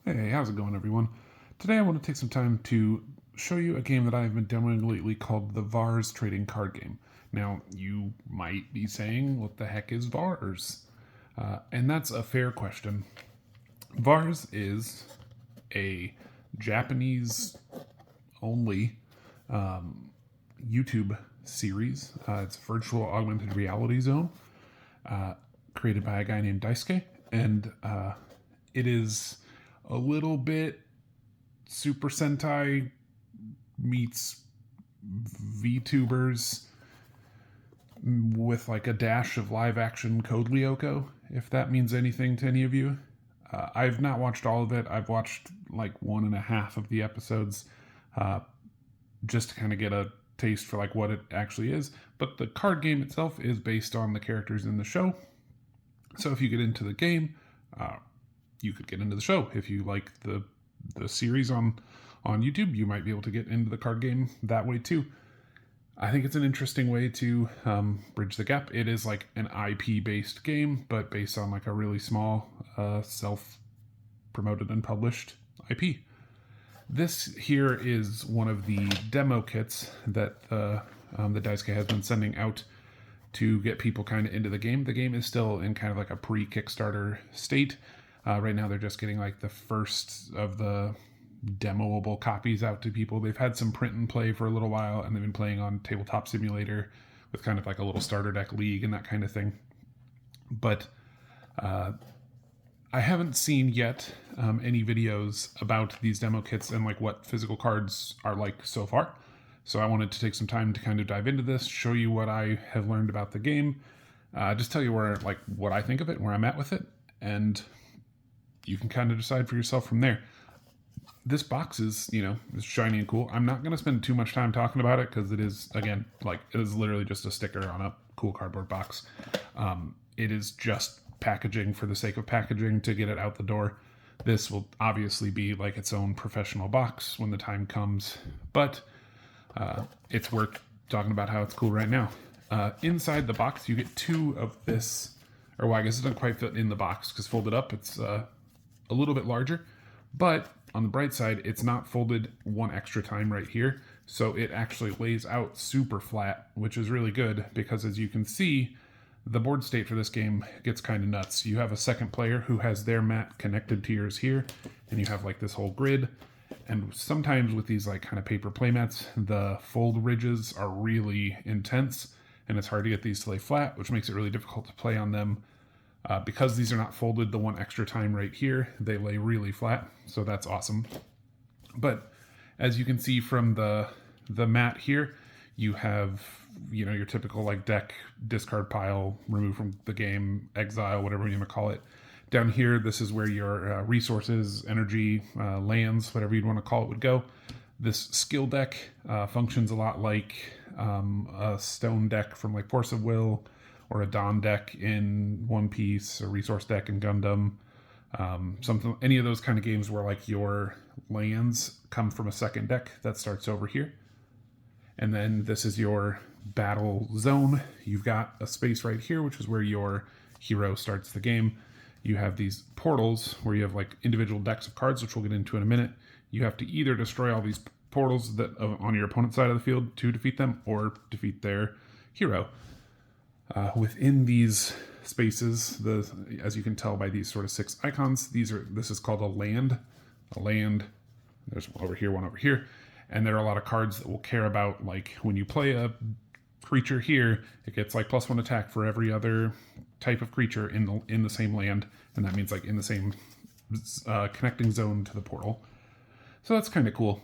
Hey, how's it going, everyone? Today I want to take some time to show you a game that I've been demoing lately called the Varz trading card game. Now, you might be saying, what the heck is Varz? And that's a fair question. Varz is a Japanese only YouTube series. It's a virtual augmented reality zone created by a guy named Daisuke, and it is a little bit Super Sentai meets VTubers with like a dash of live action Code Lyoko, if that means anything to any of you. I've not watched all of it. I've watched like 1.5 of the episodes just to kind of get a taste for like what it actually is. But the card game itself is based on the characters in the show. So if you get into the game, you could get into the show. If you like the series on YouTube, you might be able to get into the card game that way too. I think it's an interesting way to bridge the gap. It is like an IP-based game, but based on like a really small self-promoted and published IP. This here is one of the demo kits that the Daisuke has been sending out to get people kind of into the game. The game is still in kind of like a pre-Kickstarter state. Right now they're just getting like the first of the demoable copies out to people. They've had some print and play for a little while, and they've been playing on Tabletop Simulator with kind of like a little starter deck league and that kind of thing. But I haven't seen yet any videos about these demo kits and like what physical cards are like so far. So I wanted to take some time to kind of dive into this, show you what I have learned about the game, just tell you what I think of it, where I'm at with it, and you can kind of decide for yourself from there. This box is, is shiny and cool. I'm not going to spend too much time talking about it because it is, again, it is literally just a sticker on a cool cardboard box. It is just packaging for the sake of packaging to get it out the door. This will obviously be like its own professional box when the time comes, but it's worth talking about how it's cool right now. Inside the box, you get 2 of this, or well, I guess it doesn't quite fit in the box because folded up, it's a little bit larger, but on the bright side, it's not folded one extra time right here, so it actually lays out super flat, which is really good because, as you can see, the board state for this game gets kind of nuts. You have a second player who has their mat connected to yours here, and you have like this whole grid, and sometimes with these like kind of paper playmats, the fold ridges are really intense, and it's hard to get these to lay flat, which makes it really difficult to play on them. Because these are not folded the one extra time right here, they lay really flat, so that's awesome. But as you can see from the mat here, you have your typical like deck, discard pile, remove from the game, exile, whatever you want to call it. Down here, this is where your resources, energy, lands, whatever you'd want to call it, would go. This skill deck functions a lot like a stone deck from like Force of Will, or a Dawn deck in One Piece, a resource deck in Gundam, any of those kind of games where like your lands come from a second deck that starts over here. And then this is your battle zone. You've got a space right here, which is where your hero starts the game. You have these portals where you have like individual decks of cards, which we'll get into in a minute. You have to either destroy all these portals that on your opponent's side of the field to defeat them, or defeat their hero. Within these spaces, as you can tell by these sort of 6 icons, this is called a land. A land. There's one over here, one over here, and there are a lot of cards that will care about like when you play a creature here, it gets like +1 attack for every other type of creature in the same land, and that means like in the same connecting zone to the portal. So that's kind of cool.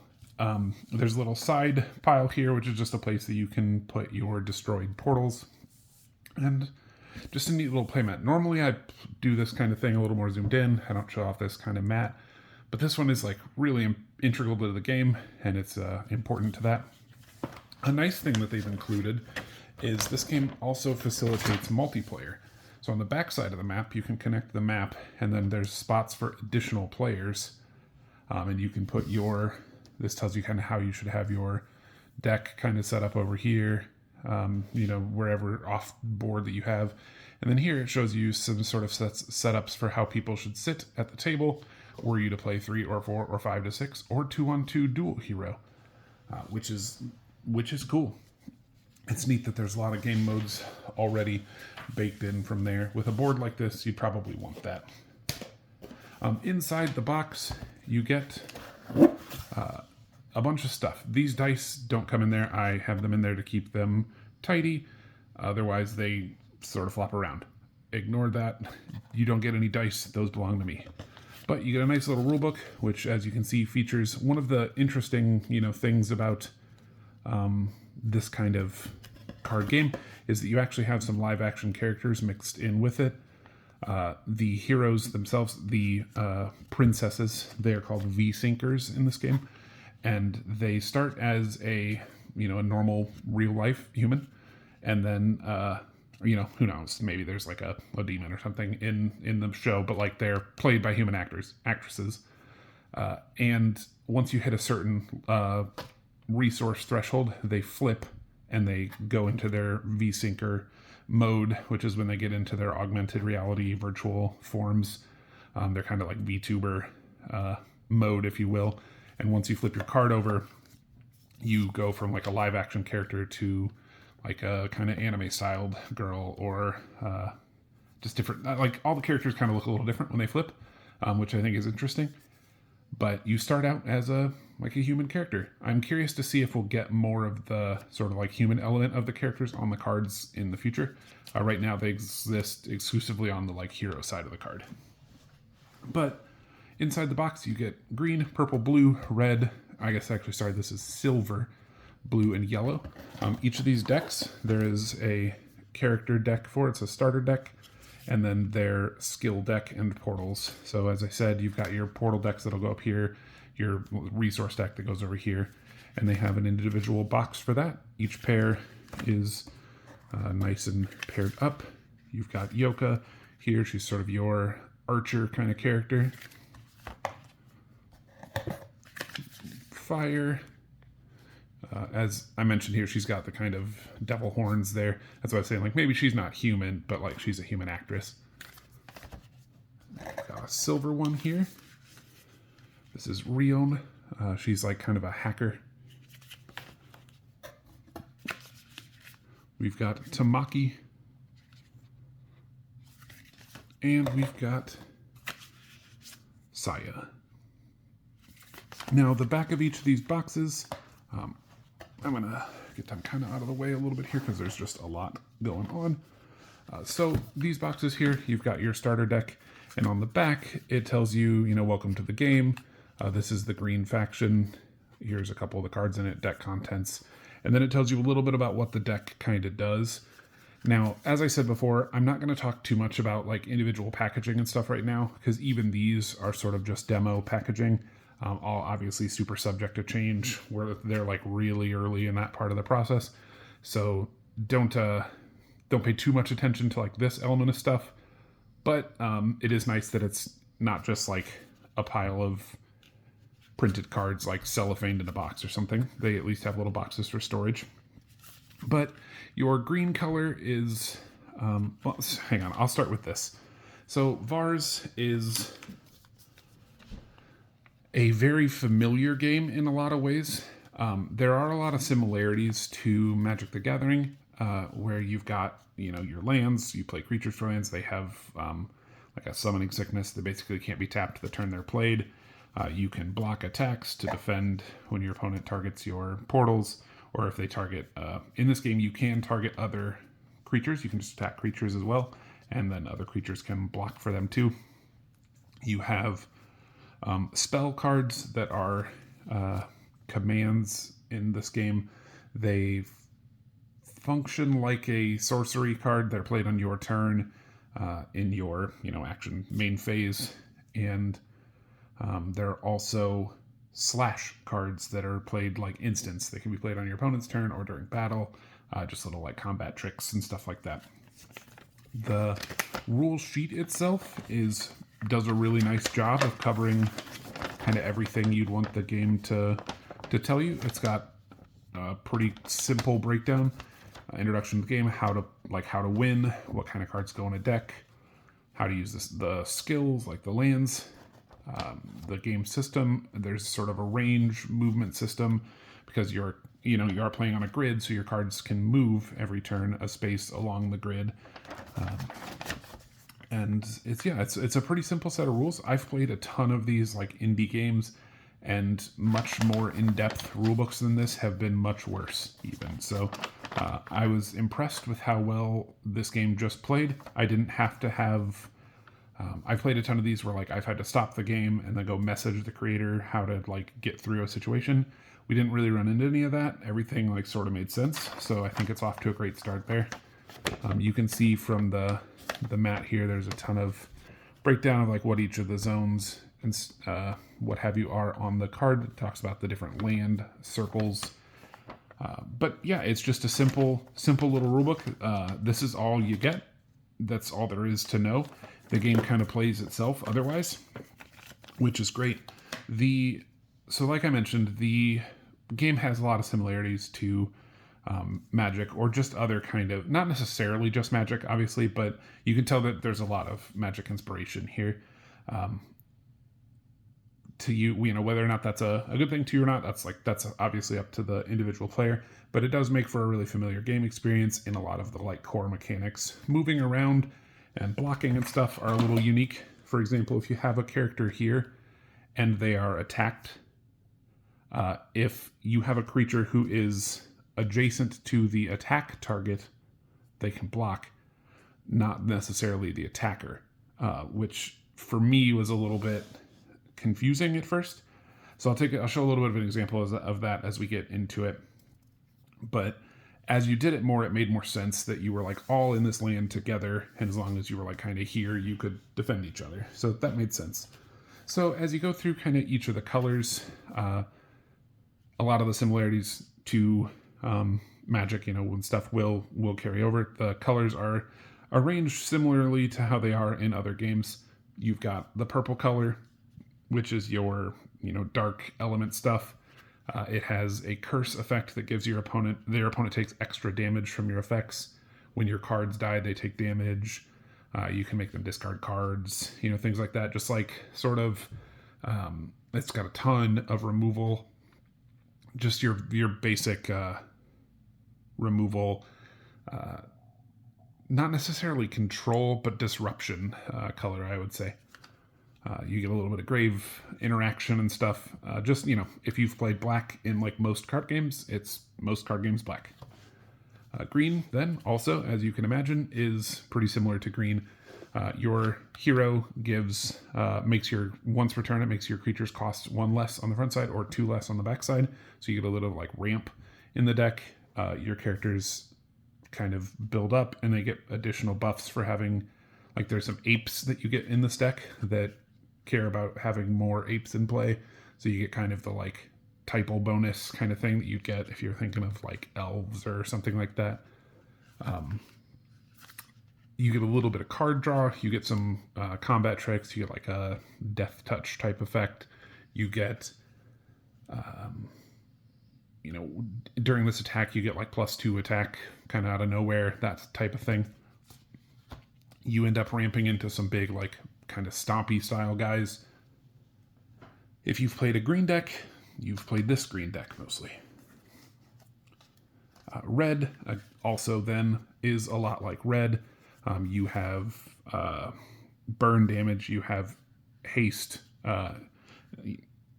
There's a little side pile here, which is just a place that you can put your destroyed portals. And just a neat little playmat. Normally I do this kind of thing a little more zoomed in. I don't show off this kind of mat. But this one is like really integral to the game, and it's important to that. A nice thing that they've included is this game also facilitates multiplayer. So on the back side of the map, you can connect the map, and then there's spots for additional players. And you can put this tells you kind of how you should have your deck kind of set up over here. Wherever off board that you have. And then here it shows you some sort of setups for how people should sit at the table. were you to play 3 or 4 or 5 to 6 or 2-on-2 dual hero, which is cool. It's neat that there's a lot of game modes already baked in from there. With a board like this, you'd probably want that. Inside the box, you get a bunch of stuff. These dice don't come in there. I have them in there to keep them tidy. Otherwise, they sort of flop around. Ignore that. You don't get any dice. Those belong to me. But you get a nice little rule book, which, as you can see, features one of the interesting, things about this kind of card game is that you actually have some live action characters mixed in with it. The heroes themselves, the princesses, they are called V-Syncers in this game. And they start as a normal real life human. And then, who knows, maybe there's like a demon or something in the show, but like they're played by human actresses. And once you hit a certain resource threshold, they flip and they go into their V-Syncer mode, which is when they get into their augmented reality virtual forms. They're kind of like VTuber mode, if you will. And once you flip your card over, you go from like a live action character to like a kind of anime styled girl, or just different, like all the characters kind of look a little different when they flip, which I think is interesting. But you start out as a human character. I'm curious to see if we'll get more of the sort of like human element of the characters on the cards in the future. Right now they exist exclusively on the like hero side of the card. But inside the box you get green, purple, blue, red. This is silver, blue, and yellow. Each of these decks, there is a character deck for it. It's a starter deck, and then their skill deck and portals. So as I said, you've got your portal decks that'll go up here, your resource deck that goes over here, and they have an individual box for that. Each pair is nice and paired up. You've got Yoka here. She's sort of your archer kind of character. Fire. As I mentioned here, she's got the kind of devil horns there. That's why I was saying, like, maybe she's not human, but like she's a human actress. Got a silver one here. This is Rion. She's like kind of a hacker. We've got Tamaki. And we've got Saya. Now, the back of each of these boxes, I'm going to get them kind of out of the way a little bit here because there's just a lot going on. So these boxes here, you've got your starter deck, and on the back, it tells you, welcome to the game. This is the green faction. Here's a couple of the cards in it, deck contents. And then it tells you a little bit about what the deck kind of does. Now, as I said before, I'm not going to talk too much about like individual packaging and stuff right now, because even these are sort of just demo packaging. All obviously super subject to change, where they're like really early in that part of the process. So don't pay too much attention to like this element of stuff. But it is nice that it's not just like a pile of printed cards like cellophaned in a box or something. They at least have little boxes for storage. But your green color is, well, hang on, I'll start with this. So Varz is a very familiar game in a lot of ways. There are a lot of similarities to Magic the Gathering, where you've got, your lands, you play creatures for lands. They have like a summoning sickness that basically can't be tapped the turn they're played. You can block attacks to defend when your opponent targets your portals, or if they target, in this game, you can target other creatures. You can just attack creatures as well, and then other creatures can block for them too. You have spell cards that are commands in this game. They function like a sorcery card. They're played on your turn in your action main phase, and there are also slash cards that are played like instants. They can be played on your opponent's turn or during battle, just little like combat tricks and stuff like that. The rule sheet itself does a really nice job of covering kind of everything you'd want the game to tell you. It's got a pretty simple breakdown, introduction to the game, how to win, what kind of cards go in a deck, how to use the skills like the lands, the game system. There's sort of a range movement system because you are playing on a grid, so your cards can move every turn a space along the grid. And it's a pretty simple set of rules. I've played a ton of these like indie games, and much more in-depth rulebooks than this have been much worse even. So I was impressed with how well this game just played. I didn't have to have... I've played a ton of these where like I've had to stop the game and then go message the creator how to like get through a situation. We didn't really run into any of that. Everything like sort of made sense. So I think it's off to a great start there. You can see from the mat here, there's a ton of breakdown of like what each of the zones and what have you are on the card. It talks about the different land circles. But yeah, it's just a simple little rulebook. This is all you get. That's all there is to know. The game kind of plays itself otherwise, which is great. So like I mentioned, the game has a lot of similarities to Magic, or just other kind of, not necessarily just Magic, obviously, but you can tell that there's a lot of Magic inspiration here. To you know, whether or not that's a good thing to you or not, that's obviously up to the individual player, but it does make for a really familiar game experience in a lot of the like core mechanics. Moving around and blocking and stuff are a little unique. For example, if you have a character here and they are attacked, if you have a creature who is adjacent to the attack target, they can block, not necessarily the attacker, which for me was a little bit confusing at first. So I'll show a little bit of an example of that as we get into it. But as you did it more, it made more sense that you were like all in this land together, and as long as you were like kind of here, you could defend each other. So that made sense. So as you go through kind of each of the colors, a lot of the similarities to Magic, you know, when stuff will carry over. The colors are arranged similarly to how they are in other games. You've got the purple color, which is your, you know, dark element stuff. It has a curse effect that gives their opponent takes extra damage from your effects. When your cards die, they take damage. You can make them discard cards, you know, things like that. Just like sort of, it's got a ton of removal. Just your basic removal, not necessarily control, but disruption color, I would say. You get a little bit of grave interaction and stuff. Just, you know, if you've played black in like most card games, it's most card games black. Green, then, also, as you can imagine, is pretty similar to green. Your hero once per turn, it makes your creatures cost 1 less on the front side or 2 less on the back side. So you get a little like ramp in the deck. Your characters kind of build up and they get additional buffs for having, like there's some apes that you get in this deck that care about having more apes in play. So you get kind of the like typal bonus kind of thing that you'd get if you're thinking of like elves or something like that. You get a little bit of card draw. You get some combat tricks. You get like a death touch type effect. You get, you know, during this attack, you get like +2 attack kind of out of nowhere, that type of thing. You end up ramping into some big like kind of stompy style guys. If you've played a green deck, you've played this green deck mostly. Red also then is a lot like red. You have burn damage, you have haste.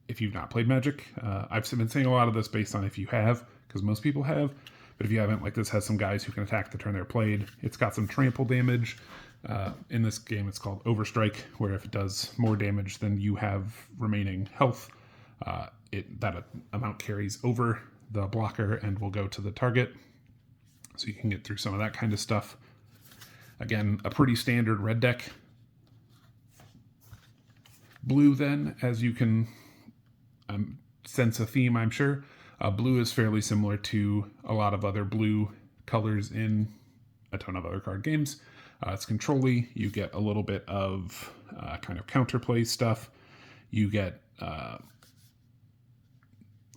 If you've not played Magic, I've been saying a lot of this based on if you have, because most people have, but if you haven't, like this has some guys who can attack the turn they're played. It's got some trample damage. In this game, it's called Overstrike, where if it does more damage than you have remaining health, that amount carries over the blocker and will go to the target. So you can get through some of that kind of stuff. Again, a pretty standard red deck. Blue then, as you can sense a theme, I'm sure. Blue is fairly similar to a lot of other blue colors in a ton of other card games. It's control-y. You get a little bit of kind of counterplay stuff. You get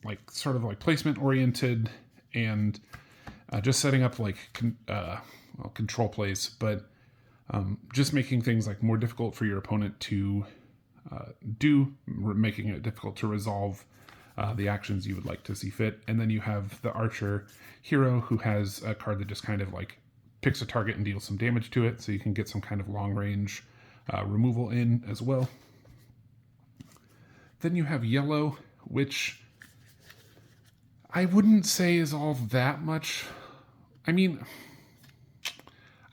like sort of like placement oriented and just setting up like control plays, but just making things like more difficult for your opponent to do, making it difficult to resolve the actions you would like to see fit. And then you have the archer hero, who has a card that just kind of like picks a target and deals some damage to it, so you can get some kind of long range removal in as well. Then you have yellow, which I wouldn't say is all that much. I mean,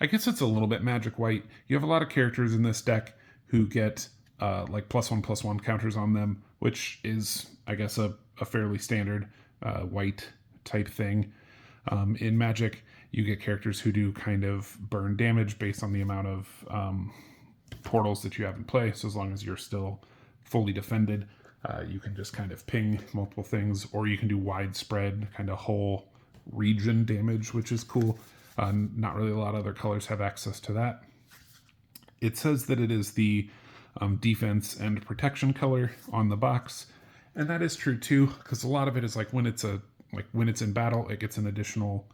I guess it's a little bit magic white. You have a lot of characters in this deck who get like +1/+1 counters on them, which is, I guess, a fairly standard white type thing. In Magic, you get characters who do kind of burn damage based on the amount of portals that you have in play. So as long as you're still fully defended, you can just kind of ping multiple things, or you can do widespread kind of whole region damage, which is cool. Not really a lot of other colors have access to that. It says that it is the defense and protection color on the box, and that is true too, because a lot of it is like when it's in battle, it gets an additional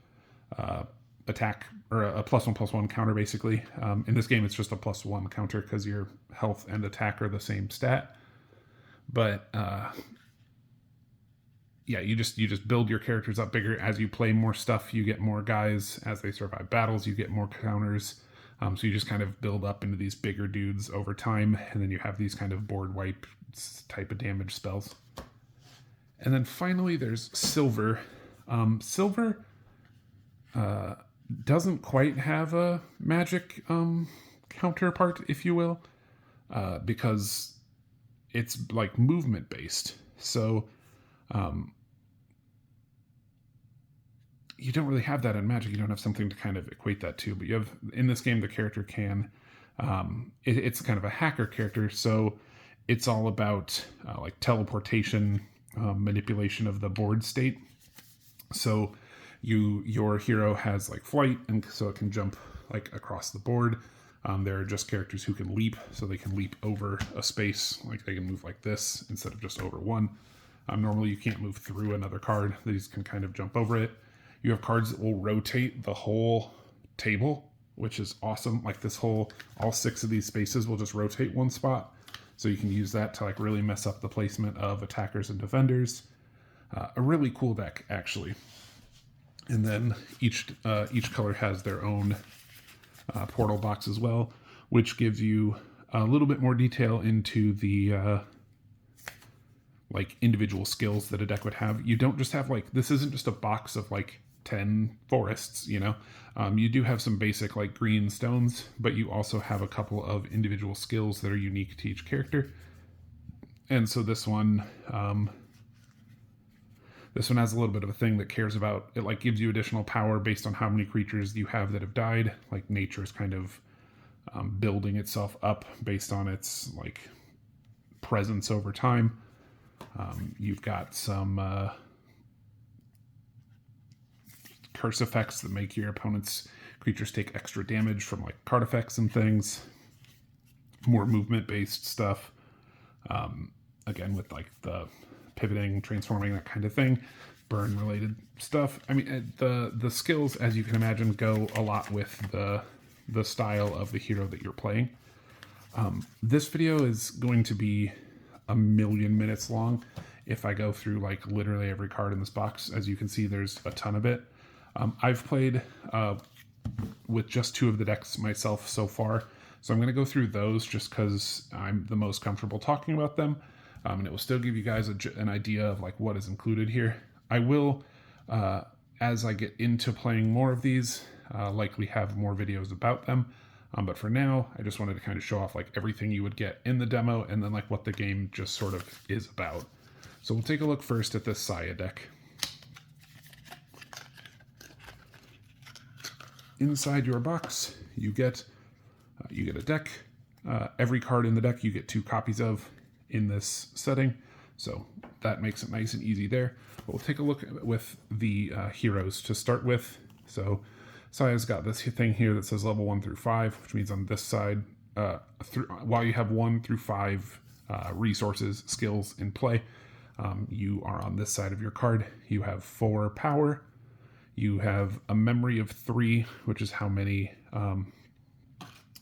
attack, or a +1/+1 counter basically. In this game, it's just a +1 counter because your health and attack are the same stat. But yeah, you just build your characters up bigger. As you play more stuff, you get more guys. As they survive battles, you get more counters. So you just kind of build up into these bigger dudes over time, and then you have these kind of board wipe type of damage spells. And then finally, there's silver. Silver doesn't quite have a magic counterpart, if you will, because it's like movement based. So you don't really have that in Magic. You don't have something to kind of equate that to, but you have, in this game, the character can, it's kind of a hacker character, so it's all about like teleportation, manipulation of the board state. So your hero has like flight, and so it can jump like across the board. There are just characters who can leap, so they can leap over a space, like they can move like this instead of just over one. Normally you can't move through another card. These can kind of jump over it. You have cards that will rotate the whole table, which is awesome. Like this whole, all 6 of these spaces will just rotate one spot. So you can use that to like really mess up the placement of attackers and defenders. A really cool deck, actually. And then each color has their own portal box as well, which gives you a little bit more detail into the like individual skills that a deck would have. You don't just have like, this isn't just a box of like 10 forests, you know. You do have some basic like green stones, but you also have a couple of individual skills that are unique to each character. And so this one has a little bit of a thing that cares about, it like gives you additional power based on how many creatures you have that have died. Like nature is kind of building itself up based on its like presence over time. You've got some curse effects that make your opponent's creatures take extra damage from like card effects and things. More movement based stuff. Again, with like the pivoting, transforming, that kind of thing. Burn related stuff. I mean, the skills, as you can imagine, go a lot with the style of the hero that you're playing. This video is going to be 1,000,000 minutes long if I go through like literally every card in this box. As you can see, there's a ton of it. I've played with just 2 of the decks myself so far, so I'm going to go through those just because I'm the most comfortable talking about them, and it will still give you guys an idea of like what is included here. I will, as I get into playing more of these, likely have more videos about them. But for now, I just wanted to kind of show off like everything you would get in the demo, and then like what the game just sort of is about. So we'll take a look first at this Saya deck. Inside your box, you get a deck. Every card in the deck you get 2 copies of in this setting, so that makes it nice and easy there. But we'll take a look with the heroes to start with. So Saya's got this thing here that says level 1 through 5, which means on this side, while you have 1 through 5 resources, skills in play, you are on this side of your card. You have 4 power. You have a memory of 3, which is how many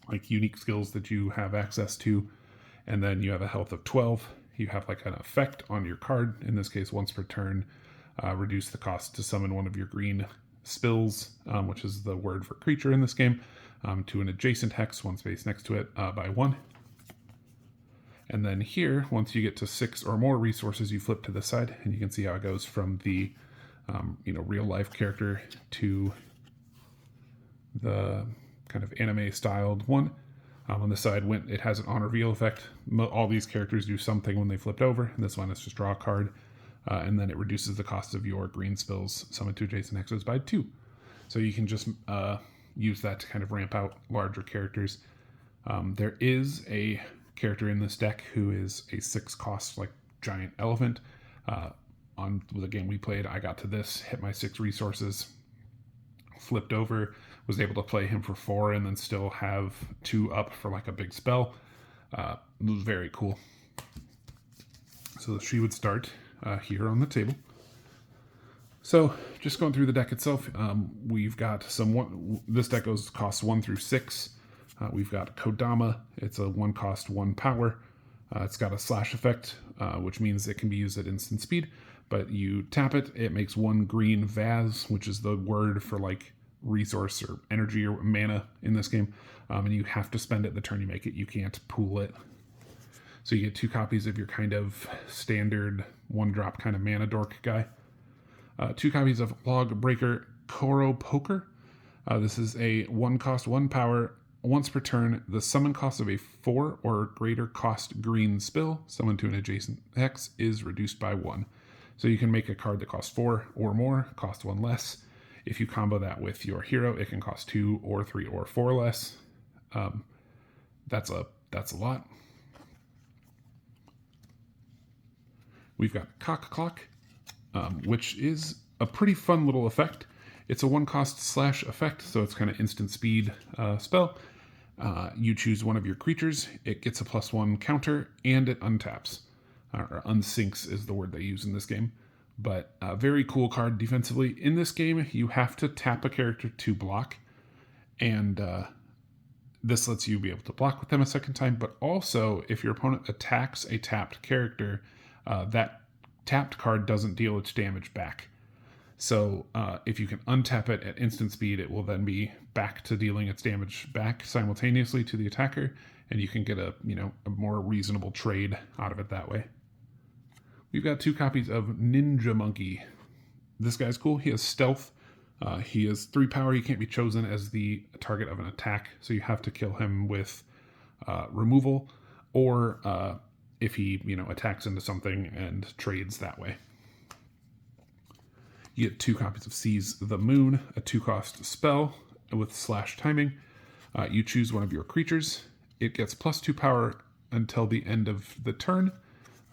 like unique skills that you have access to. And then you have a health of 12. You have like an effect on your card, in this case once per turn, reduce the cost to summon one of your green spills, which is the word for creature in this game, to an adjacent hex, one space next to it, by 1. And then here, once you get to 6 or more resources, you flip to the side, and you can see how it goes from the real life character to the kind of anime styled one. On the side, when it has an on reveal effect, all these characters do something when they flipped over, and this one is just draw a card, and then it reduces the cost of your green spills summoned to adjacent hexes by 2. So you can just use that to kind of ramp out larger characters. There is a character in this deck who is a 6 cost like giant elephant. On the game we played, I got to this, hit my 6 resources, flipped over, was able to play him for 4 and then still have 2 up for like a big spell. It was very cool. So she would start here on the table. So just going through the deck itself, we've got this deck costs 1 through 6. We've got Kodama. It's a 1 cost, 1 power. It's got a slash effect, which means it can be used at instant speed, but you tap it, it makes 1 green vase, which is the word for like resource or energy or mana in this game, and you have to spend it the turn you make it. You can't pool it. So you get 2 copies of your kind of standard 1-drop kind of mana dork guy. 2 copies of Log Breaker Koro Poker. This is a 1 cost, 1 power. Once per turn, the summon cost of a 4 or greater cost green spill summoned to an adjacent hex is reduced by 1. So you can make a card that costs 4 or more, cost 1 less. If you combo that with your hero, it can cost 2 or 3 or 4 less. That's a lot. We've got Cock Clock, which is a pretty fun little effect. It's a 1 cost slash effect, so it's kind of instant speed spell. You choose one of your creatures, it gets a +1 counter, and it untaps. Or unsinks is the word they use in this game. But a very cool card defensively. In this game, you have to tap a character to block, and this lets you be able to block with them a second time. But also, if your opponent attacks a tapped character, that tapped card doesn't deal its damage back. So if you can untap it at instant speed, it will then be back to dealing its damage back simultaneously to the attacker, and you can get a more reasonable trade out of it that way. We've got 2 copies of Ninja Monkey. This guy's cool. He has stealth. He has 3 power. He can't be chosen as the target of an attack, so you have to kill him with removal, or if he attacks into something and trades that way. You get 2 copies of Seize the Moon, a 2 cost spell with slash timing. You choose one of your creatures. It gets +2 power until the end of the turn.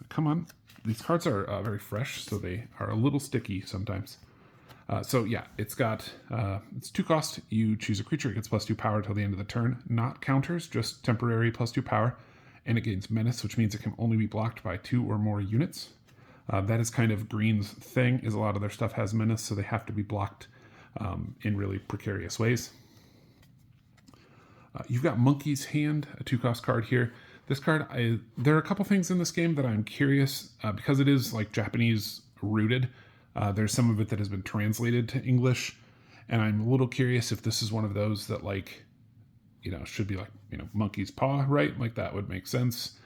Come on. These cards are very fresh, so they are a little sticky sometimes. So yeah, it's 2 cost. You choose a creature. It gets +2 power until the end of the turn. Not counters, just temporary +2 power. And it gains menace, which means it can only be blocked by 2 or more units. That is kind of Green's thing, is a lot of their stuff has menace, so they have to be blocked in really precarious ways. You've got Monkey's Hand, a 2 cost card here. This card, there are a couple things in this game that I'm curious, because it is like Japanese rooted. There's some of it that has been translated to English, and I'm a little curious if this is one of those that should be like, monkey's paw, right? Like that would make sense.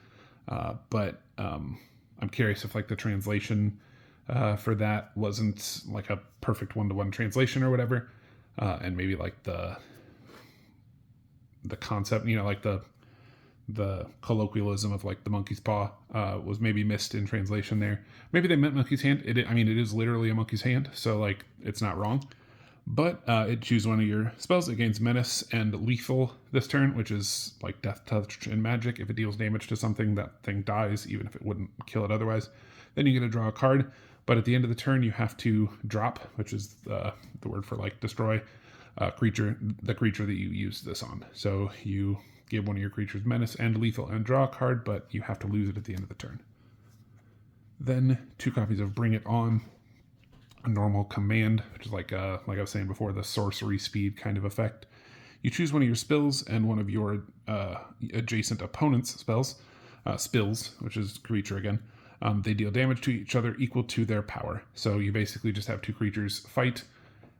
But I'm curious if like the translation for that wasn't like a perfect 1-to-1 translation or whatever. And maybe like the concept, like the colloquialism of like the monkey's paw was maybe missed in translation there. Maybe they meant monkey's hand. It is literally a monkey's hand, so like it's not wrong. But it chooses one of your spells. It gains menace and lethal this turn, which is like death touch in Magic. If it deals damage to something, that thing dies, even if it wouldn't kill it otherwise. Then you get to draw a card. But at the end of the turn, you have to drop, which is the word for like destroy, the creature that you use this on. So you give one of your creatures menace and lethal and draw a card, but you have to lose it at the end of the turn. Then 2 copies of Bring It On. A normal command, which is like I was saying before, the sorcery speed kind of effect. You choose one of your spells and one of your adjacent opponent's spells. spills, which is creature again. They deal damage to each other equal to their power. So you basically just have two creatures fight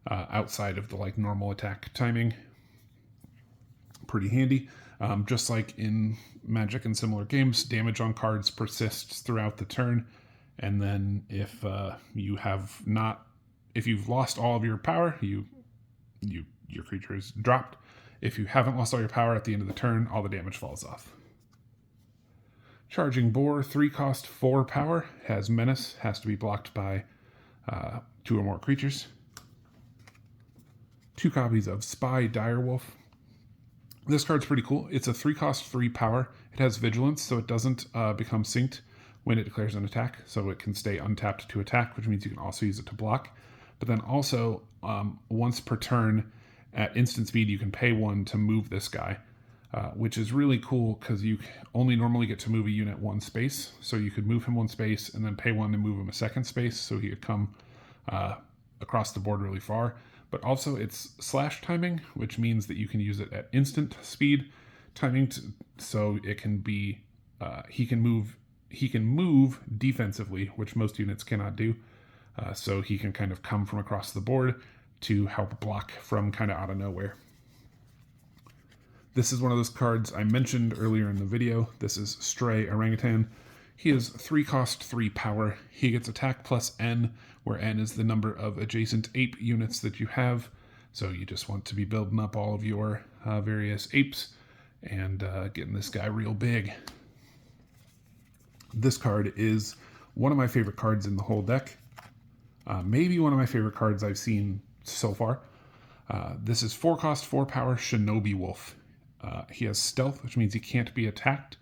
outside of the like normal attack timing. Pretty handy. Just like in Magic and similar games, damage on cards persists throughout the turn. And then if you've lost all of your power, your creature is dropped. If you haven't lost all your power at the end of the turn, all the damage falls off. Charging Boar, 3 cost, 4 power, has Menace, has to be blocked by 2 or more creatures. 2 copies of Spy Direwolf. This card's pretty cool. It's a 3 cost, 3 power. It has Vigilance, so it doesn't become synced when it declares an attack, so it can stay untapped to attack, which means you can also use it to block. But then also, once per turn, at instant speed, you can pay 1 to move this guy, which is really cool because you only normally get to move a unit 1 space. So you could move him 1 space and then pay 1 to move him a 2nd space so he could come across the board really far. But also it's slash timing, which means that you can use it at instant speed timing, so it can be he can move defensively, which most units cannot do. So he can kind of come from across the board to help block from kind of out of nowhere. This is one of those cards I mentioned earlier in the video. This is Stray Orangutan. He is 3 cost, 3 power. He gets attack plus N, where N is the number of adjacent ape units that you have. So you just want to be building up all of your various apes and getting this guy real big. This card is one of my favorite cards in the whole deck. Maybe one of my favorite cards I've seen so far. This is 4 cost, 4 power Shinobi Wolf. He has stealth, which means he can't be attacked,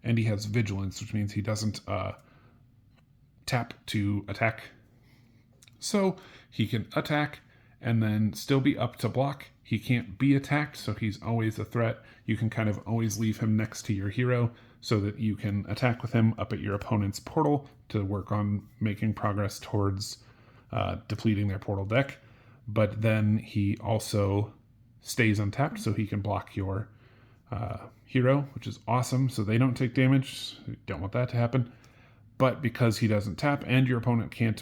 and he has vigilance, which means he doesn't tap to attack. So he can attack and then still be up to block. He can't be attacked, so he's always a threat. You can kind of always leave him next to your hero so that you can attack with him up at your opponent's portal to work on making progress towards depleting their portal deck. But then he also stays untapped, so he can block your hero, which is awesome. So they don't take damage. You don't want that to happen. But because he doesn't tap and your opponent can't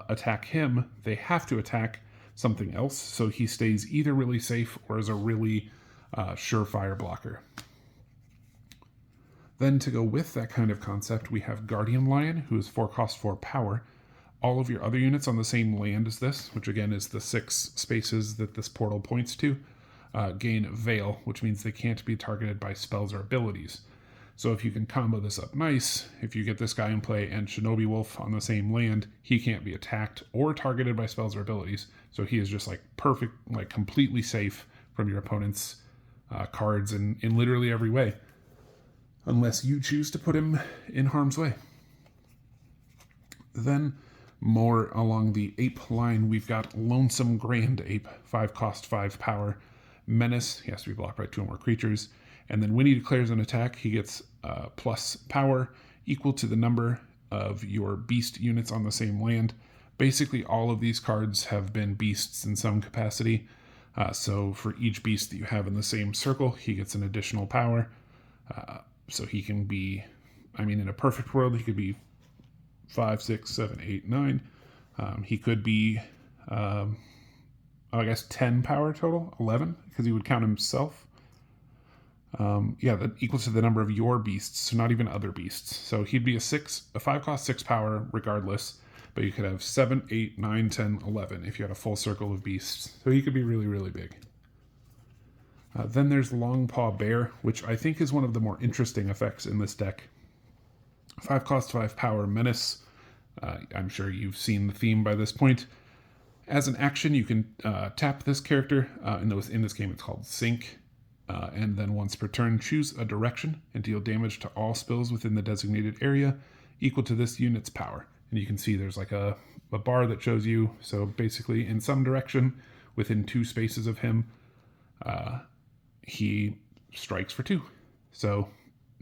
attack him, they have to attack something else. So he stays either really safe or is a really surefire blocker. Then to go with that kind of concept, we have Guardian Lion, who is 4 cost, 4 power. All of your other units on the same land as this, which again is the 6 spaces that this portal points to, gain Veil, which means they can't be targeted by spells or abilities. So if you can combo this up nice, if you get this guy in play and Shinobi Wolf on the same land, he can't be attacked or targeted by spells or abilities. So he is just like perfect, like completely safe from your opponent's cards in literally every way. Unless you choose to put him in harm's way. Then, more along the ape line, we've got Lonesome Grand Ape, 5 cost, 5 power. Menace, he has to be blocked by 2 or more creatures. And then when he declares an attack, he gets plus power equal to the number of your beast units on the same land. Basically, all of these cards have been beasts in some capacity. So for each beast that you have in the same circle, he gets an additional power. So he can be, I mean, in a perfect world, he could be 5, 6, 7, 8, 9. He could be, I guess 10 power total, 11, because he would count himself. That equals to the number of your beasts, so not even other beasts. So he'd be a 5 cost, 6 power regardless, but you could have 7, 8, 9, 10, 11 if you had a full circle of beasts. So he could be really, really big. Then there's Longpaw Bear, which I think is one of the more interesting effects in this deck. 5 cost, 5 power Menace. I'm sure you've seen the theme by this point. As an action, you can tap this character. In this game, it's called Sync. And then once per turn, choose a direction and deal damage to all spells within the designated area equal to this unit's power. And you can see there's like a bar that shows you. So basically, in some direction, within 2 spaces of him, he strikes for 2. So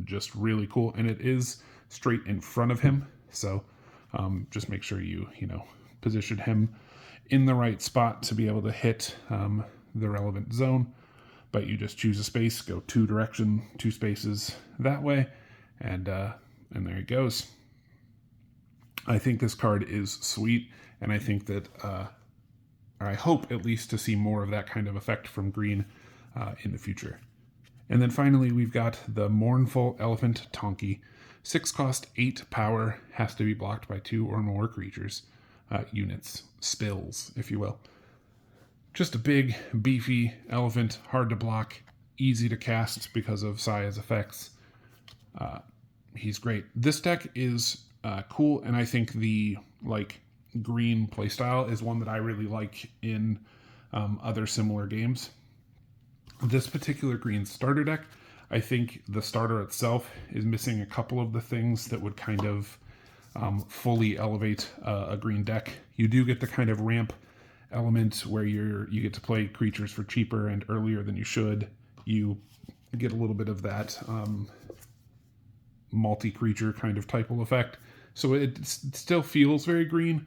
just really cool. And it is straight in front of him. So just make sure you position him in the right spot to be able to hit the relevant zone. But you just choose a space, go 2 direction, 2 spaces that way, And there he goes. I think this card is sweet, and I think that, or I hope at least to see more of that kind of effect from green in the future. And then finally, we've got the Mournful Elephant Tonki. 6 cost, 8 power, has to be blocked by 2 or more creatures, units, spills, if you will. Just a big, beefy elephant, hard to block, easy to cast because of Saya's effects. He's great. This deck is cool, and I think the green playstyle is one that I really like in other similar games. This particular green starter deck, I think the starter itself is missing a couple of the things that would kind of fully elevate a green deck. You do get the kind of ramp element where you get to play creatures for cheaper and earlier than you should. You get a little bit of that multi-creature kind of typal effect. So it still feels very green,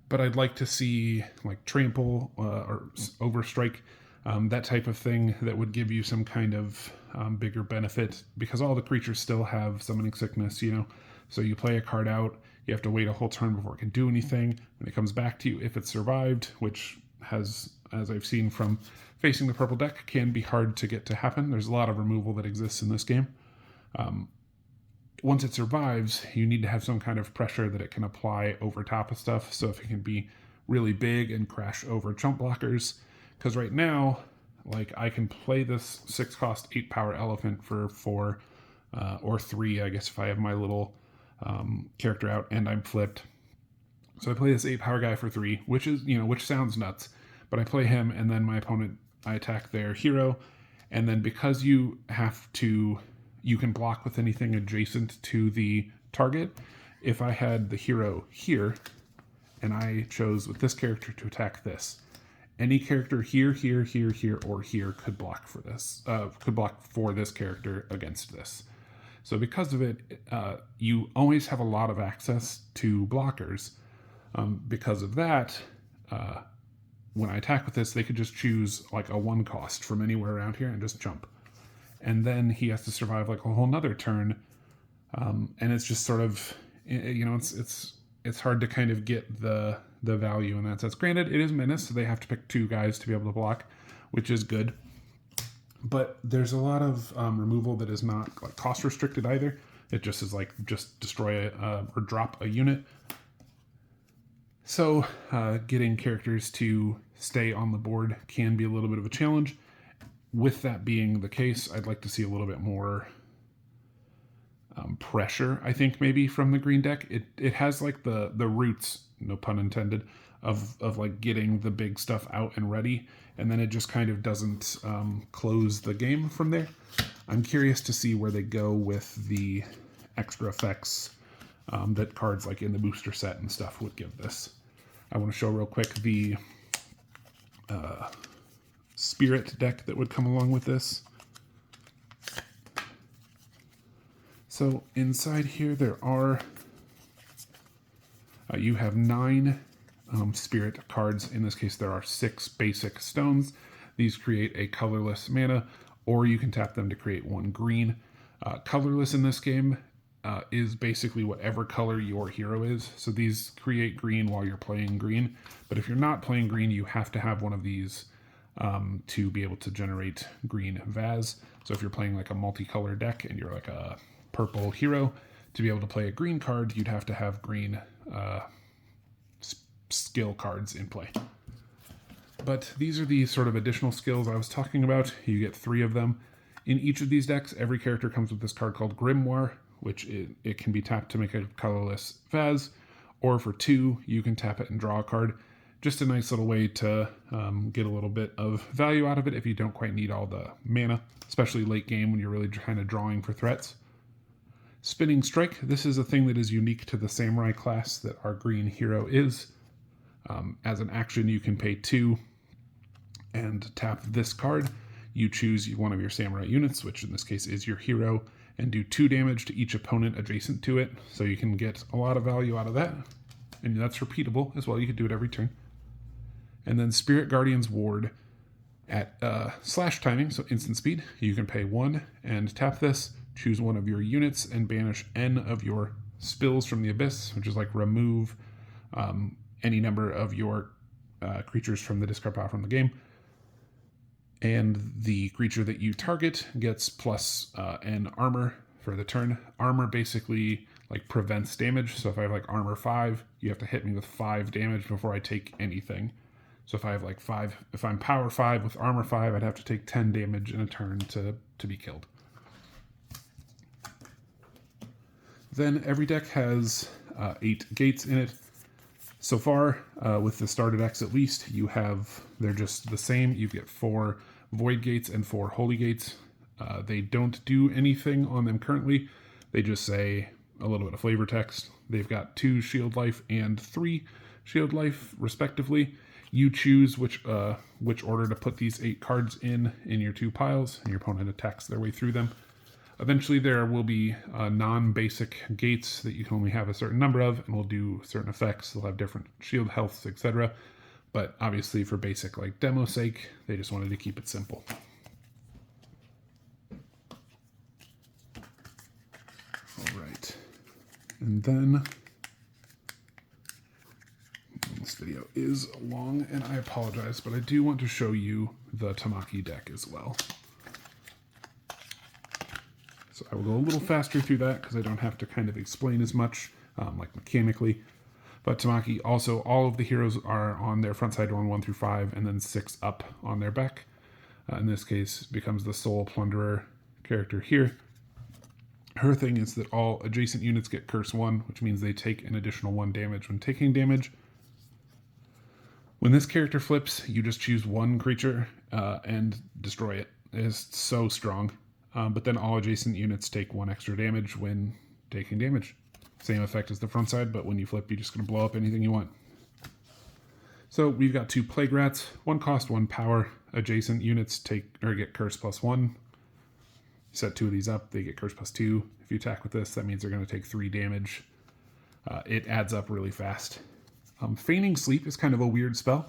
but I'd like to see like trample or overstrike, that type of thing that would give you some kind of bigger benefit, because all the creatures still have summoning sickness, you know. So you play a card out, you have to wait a whole turn before it can do anything. When it comes back to you, if it survived, which has, as I've seen from facing the purple deck, can be hard to get to happen. There's a lot of removal that exists in this game. Once it survives, you need to have some kind of pressure that it can apply over top of stuff. So if it can be really big and crash over chump blockers, because right now, like, I can play this 6 cost 8 power elephant for 4 or 3, I guess, if I have my little character out and I'm flipped. So I play this 8 power guy for 3, which is, you know, which sounds nuts, but I play him, and then my opponent, I attack their hero, and then because you can block with anything adjacent to the target. If I had the hero here, and I chose with this character to attack this, any character here, here, here, here, or here could block for this, could block for this character against this. So because of it, you always have a lot of access to blockers. Because of that, when I attack with this, they could just choose like a 1 cost from anywhere around here and just jump. And then he has to survive like a whole nother turn. And it's just sort of, you know, it's hard to kind of get the value in that sense. Granted, it is Menace, so they have to pick 2 guys to be able to block, which is good. But there's a lot of removal that is not like cost restricted either. It just is like just destroy or drop a unit. So getting characters to stay on the board can be a little bit of a challenge. With that being the case, I'd like to see a little bit more pressure, I think, maybe from the green deck. It has like the roots, no pun intended, of like getting the big stuff out and ready, and then it just kind of doesn't close the game from there. I'm curious to see where they go with the extra effects that cards like in the booster set and stuff would give this. I want to show real quick the spirit deck that would come along with this. So inside here there are, you have 9 spirit cards. In this case there are 6 basic stones. These create a colorless mana, or you can tap them to create 1 green. Colorless in this game is basically whatever color your hero is. So these create green while you're playing green. But if you're not playing green, you have to have one of these to be able to generate green Vaz. So if you're playing like a multicolor deck and you're like a purple hero, to be able to play a green card, you'd have to have green skill cards in play. But these are the sort of additional skills I was talking about. You get 3 of them. In each of these decks, every character comes with this card called Grimoire, which it can be tapped to make a colorless Vaz, or for 2, you can tap it and draw a card. Just a nice little way to get a little bit of value out of it if you don't quite need all the mana, especially late game when you're really kind of drawing for threats. Spinning Strike, this is a thing that is unique to the Samurai class that our green hero is. As an action, you can pay 2 and tap this card. You choose one of your Samurai units, which in this case is your hero, and do 2 damage to each opponent adjacent to it. So you can get a lot of value out of that. And that's repeatable as well. You can do it every turn. And then Spirit Guardian's Ward at slash timing, so instant speed. You can pay 1 and tap this choose one of your units and banish N of your spills from the Abyss, which is like remove any number of your creatures from the discard pile from the game. And the creature that you target gets plus N armor for the turn. Armor basically like prevents damage. So if I have like armor 5, you have to hit me with 5 damage before I take anything. So if I have like 5, if I'm power 5 with armor 5, I'd have to take 10 damage in a turn to be killed. Then every deck has 8 gates in it. So far, with the starter decks at least, they're just the same. You get 4 void gates and 4 holy gates. They don't do anything on them currently. They just say a little bit of flavor text. They've got 2 shield life and 3 shield life, respectively. You choose which order to put these 8 cards in your 2 piles, and your opponent attacks their way through them. Eventually, there will be non-basic gates that you can only have a certain number of, and will do certain effects. They'll have different shield healths, etc. But obviously, for basic like demo sake, they just wanted to keep it simple. All right, and then this video is long, and I apologize, but I do want to show you the Tamaki deck as well. So I will go a little faster through that because I don't have to kind of explain as much, like mechanically. But Tamaki, also, all of the heroes are on their front side on 1 through 5, and then 6 up on their back. In this case, becomes the Soul Plunderer character here. Her thing is that all adjacent units get Curse 1, which means they take an additional 1 damage when taking damage. When this character flips, you just choose 1 creature and destroy it. It is so strong. But then all adjacent units take 1 extra damage when taking damage. Same effect as the front side, but when you flip, you're just going to blow up anything you want. So we've got 2 Plague Rats, 1 cost, 1 power. Adjacent units get Curse +1. You set 2 of these up, they get Curse +2. If you attack with this, that means they're going to take 3 damage. It adds up really fast. Feigning Sleep is kind of a weird spell,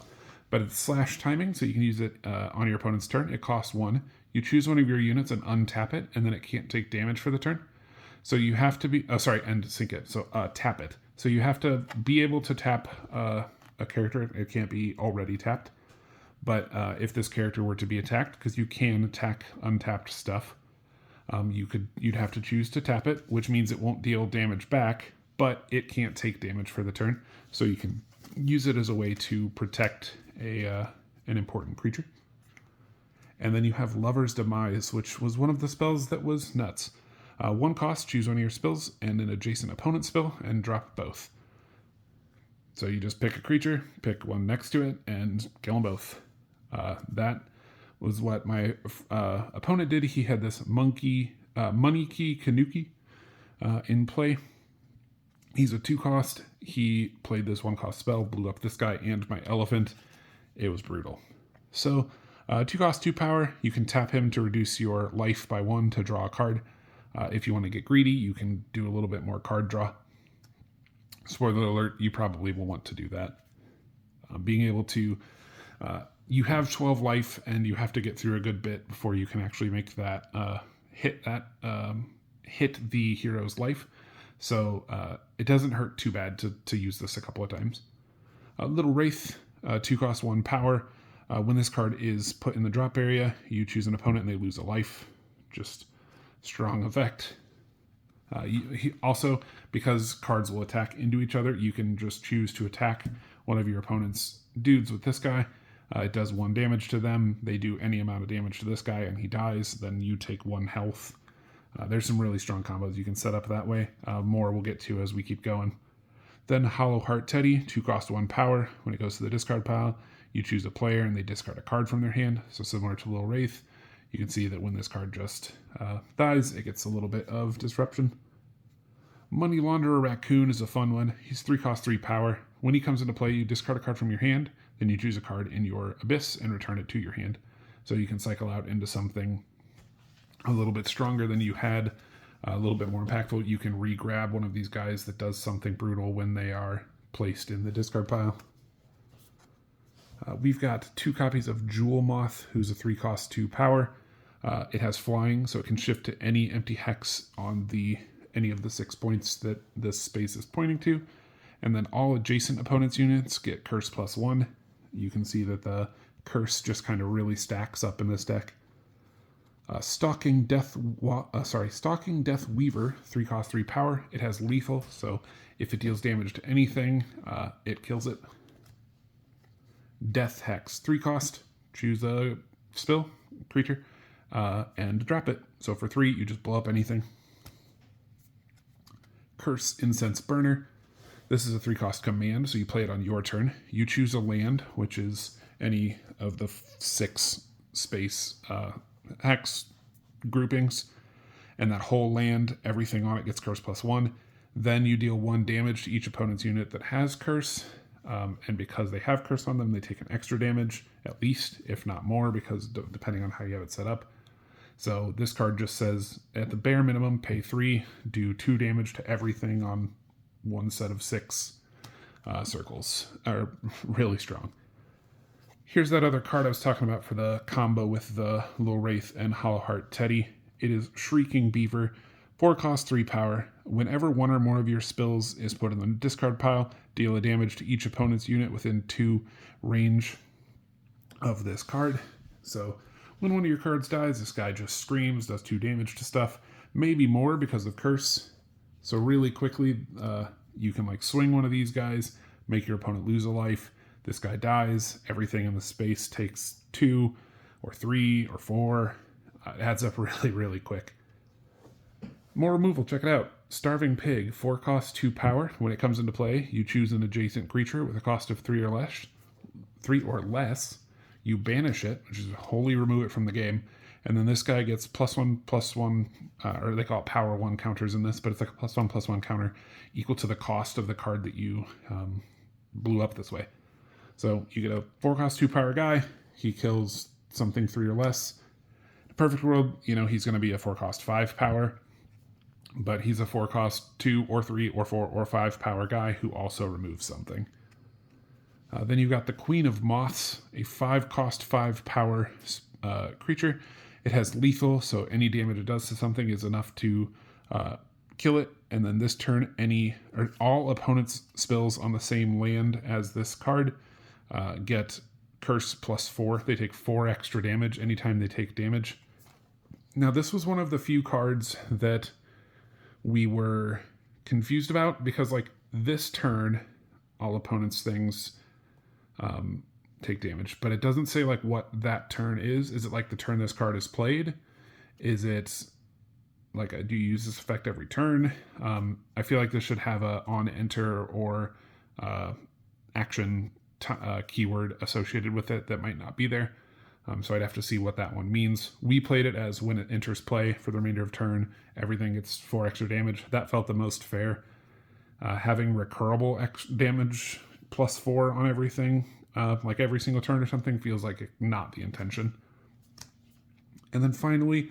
but it's slash timing, so you can use it on your opponent's turn. It costs 1. You choose one of your units and untap it, and then it can't take damage for the turn. So you have to be, and sink it. So tap it. So you have to be able to tap a character. It can't be already tapped. But if this character were to be attacked, because you can attack untapped stuff, you'd have to choose to tap it, which means it won't deal damage back, but it can't take damage for the turn. So you can use it as a way to protect an important creature. And then you have Lover's Demise, which was one of the spells that was nuts. 1 cost, choose one of your spells and an adjacent opponent spell, and drop both. So you just pick a creature, pick one next to it, and kill them both. That was what my opponent did. He had this Money Key Kanuki in play. He's a 2 cost. He played this 1 cost spell, blew up this guy and my elephant. It was brutal. So 2 cost, 2 power. You can tap him to reduce your life by 1 to draw a card. If you want to get greedy, you can do a little bit more card draw. Spoiler alert, you probably will want to do that. Being able to, you have 12 life, and you have to get through a good bit before you can actually make that hit the hero's life. So it doesn't hurt too bad to use this a couple of times. Little Wraith, 2 cost, 1 power. When this card is put in the drop area, you choose an opponent and they lose a life. Just strong effect. Also, because cards will attack into each other, you can just choose to attack one of your opponent's dudes with this guy. It does 1 damage to them. They do any amount of damage to this guy and he dies. Then you take 1 health. There's some really strong combos you can set up that way. More we'll get to as we keep going. Then Hollow Heart Teddy, 2 cost, 1 power. When it goes to the discard pile, you choose a player and they discard a card from their hand. So similar to Little Wraith, you can see that when this card just dies, it gets a little bit of disruption. Money Launderer Raccoon is a fun one. He's 3 cost, 3 power. When he comes into play, you discard a card from your hand, then you choose a card in your Abyss and return it to your hand. So you can cycle out into something a little bit stronger than you had, a little bit more impactful. You can re-grab one of these guys that does something brutal when they are placed in the discard pile. We've got 2 copies of Jewel Moth, who's a 3 cost, 2 power. It has flying, so it can shift to any empty hex on any of the 6 points that this space is pointing to. And then all adjacent opponents' units get curse +1. You can see that the curse just kind of really stacks up in this deck. Stalking Death Weaver, 3-cost, 3 power. It has lethal, so if it deals damage to anything, it kills it. Death Hex, 3-cost. Choose a spill, creature, and drop it. So for 3, you just blow up anything. Curse Incense Burner. This is a 3-cost command, so you play it on your turn. You choose a land, which is any of the 6 space hex groupings, and that whole land, everything on it gets curse +1. Then you deal 1 damage to each opponent's unit that has curse, and because they have curse on them, they take an extra damage, at least, if not more, because depending on how you have it set up. So this card just says, at the bare minimum, pay 3, do 2 damage to everything on 1 set of 6 circles. Are really strong. Here's that other card I was talking about for the combo with the Little Wraith and Hollowheart Teddy. It is Shrieking Beaver, 4-cost, 3 power. Whenever 1 or more of your spells is put in the discard pile, deal a damage to each opponent's unit within 2 range of this card. So when one of your cards dies, this guy just screams, does 2 damage to stuff, maybe more because of curse. So really quickly, you can like swing one of these guys, make your opponent lose a life. This guy dies, everything in the space takes 2 or 3 or 4. It adds up really, really quick. More removal, check it out. Starving Pig, 4-cost, 2 power. When it comes into play, you choose an adjacent creature with a cost of 3 or less. You banish it, which is wholly remove it from the game. And then this guy gets +1/+1, or they call it power 1 counters in this, but it's like a +1/+1 counter equal to the cost of the card that you blew up this way. So you get a 4-cost, 2 power guy. He kills something 3 or less. In a perfect world, he's going to be a 4-cost, 5 power. But he's a 4-cost 2 or 3 or 4 or 5 power guy who also removes something. Then you've got the Queen of Moths, a 5-cost, 5 power creature. It has lethal, so any damage it does to something is enough to kill it. And then this turn, all opponents' spells on the same land as this card get curse +4. They take 4 extra damage anytime they take damage. Now, this was one of the few cards that we were confused about because, like, this turn, all opponents' things take damage, but it doesn't say like what that turn is. Is it like the turn this card is played? Is it like do you use this effect every turn? I feel like this should have a on enter or action keyword associated with it that might not be there. So I'd have to see what that one means. We played it as when it enters play for the remainder of turn, everything gets 4 extra damage. That felt the most fair. Having recurrable damage +4 on everything, like every single turn or something, feels like not the intention. And then finally,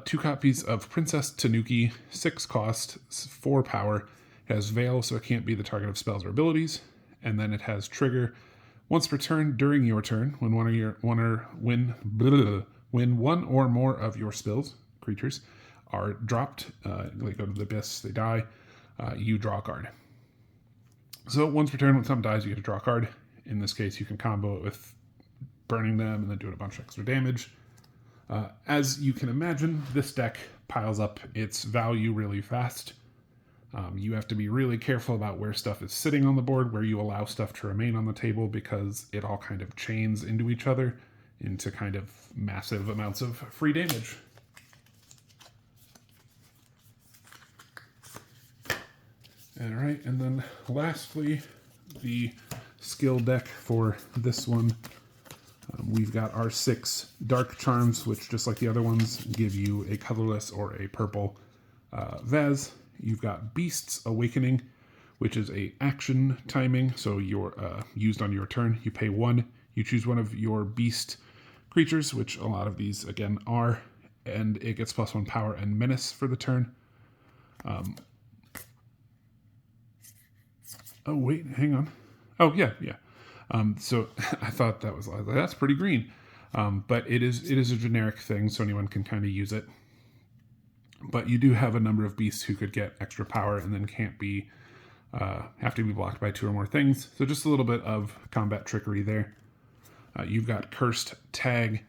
2 copies of Princess Tanuki, 6-cost, 4 power. It has Veil, so it can't be the target of spells or abilities. And then it has Trigger. Once per turn during your turn, when one or more of your spells, creatures, are dropped, they go to the abyss, they die, you draw a card. So once per turn, when something dies, you get to draw a card. In this case, you can combo it with burning them and then doing a bunch of extra damage. As you can imagine, this deck piles up its value really fast. You have to be really careful about where stuff is sitting on the board, where you allow stuff to remain on the table, because it all kind of chains into each other into kind of massive amounts of free damage. All right, and then lastly, the skill deck for this one. We've got our 6 Dark Charms, which, just like the other ones, give you a colorless or a purple Vez. You've got Beast's Awakening, which is a action timing, so you're used on your turn. You pay 1, you choose one of your beast creatures, which a lot of these, again, are, and it gets +1 power and menace for the turn. Oh, wait, hang on. Oh, yeah. So I thought that was, that's pretty green. But it is a generic thing, so anyone can kind of use it. But you do have a number of beasts who could get extra power and then have to be blocked by 2 or more things. So just a little bit of combat trickery there. You've got Cursed Tag,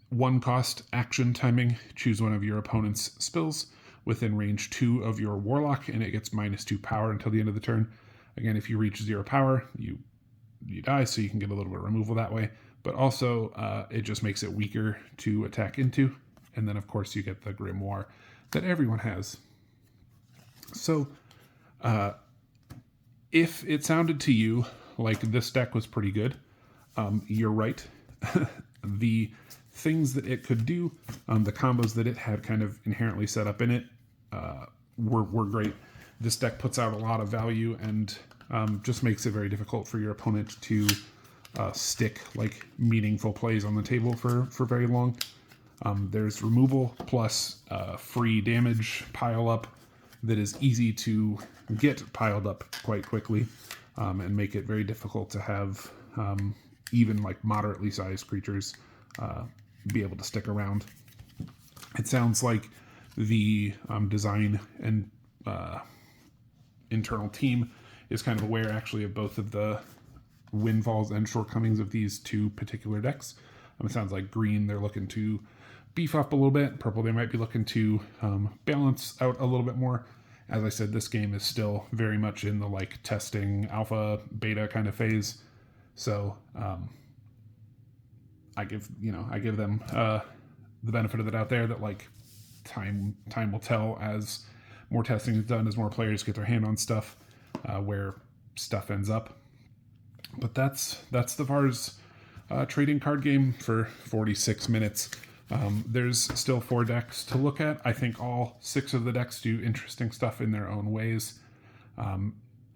1 cost action timing. Choose one of your opponent's spells within range 2 of your Warlock, and it gets -2 power until the end of the turn. Again, if you reach 0 power, you die, so you can get a little bit of removal that way. But also, it just makes it weaker to attack into. And then, of course, you get the Grimoire that everyone has. So, if it sounded to you like this deck was pretty good, you're right. The things that it could do, the combos that it had kind of inherently set up in it, were great. This deck puts out a lot of value and just makes it very difficult for your opponent to stick like meaningful plays on the table for very long. There's removal plus free damage pile up that is easy to get piled up quite quickly, and make it very difficult to have even like moderately sized creatures be able to stick around. It sounds like the design and internal team is kind of aware actually of both of the windfalls and shortcomings of these 2 particular decks. It sounds like green, they're looking to beef up a little bit. Purple, they might be looking to balance out a little bit more. As I said, this game is still very much in the like testing alpha beta kind of phase. So I give them the benefit of the doubt there that like time will tell as more testing is done, as more players get their hand on stuff, where stuff ends up. But that's the Varz trading card game for 46 minutes. There's still 4 decks to look at. I think all 6 of the decks do interesting stuff in their own ways.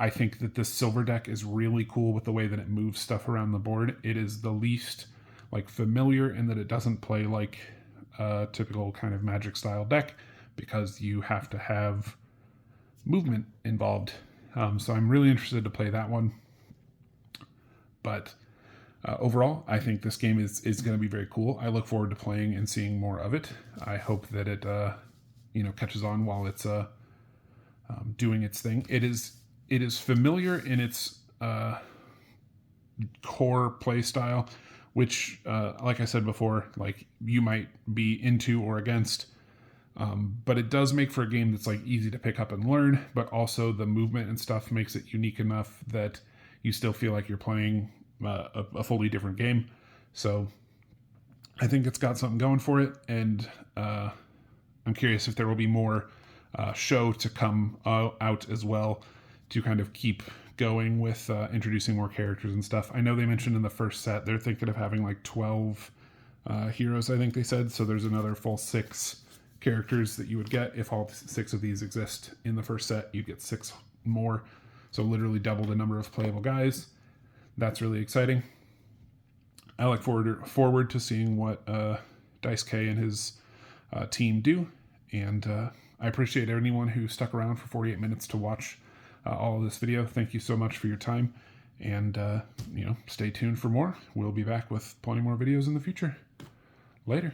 I think that this silver deck is really cool with the way that it moves stuff around the board. It is the least like familiar in that it doesn't play like a typical kind of Magic style deck because you have to have movement involved. So I'm really interested to play that one. But overall, I think this game is going to be very cool. I look forward to playing and seeing more of it. I hope that it catches on while it's doing its thing. It is familiar in its core play style, which, like I said before, like you might be into or against. But it does make for a game that's like easy to pick up and learn, but also the movement and stuff makes it unique enough that you still feel like you're playing a fully different game. So I think it's got something going for it, and I'm curious if there will be more show to come out as well to kind of keep going with introducing more characters and stuff. I know they mentioned in the first set they're thinking of having like 12 heroes, I think they said, so there's another full 6 characters that you would get. If all 6 of these exist in the first set, you get 6 more, so literally double the number of playable guys. That's really exciting. I look forward to seeing what Dice K and his team do, and I appreciate anyone who stuck around for 48 minutes to watch all of this video. Thank you so much for your time, and stay tuned for more. We'll be back with plenty more videos in the future. Later.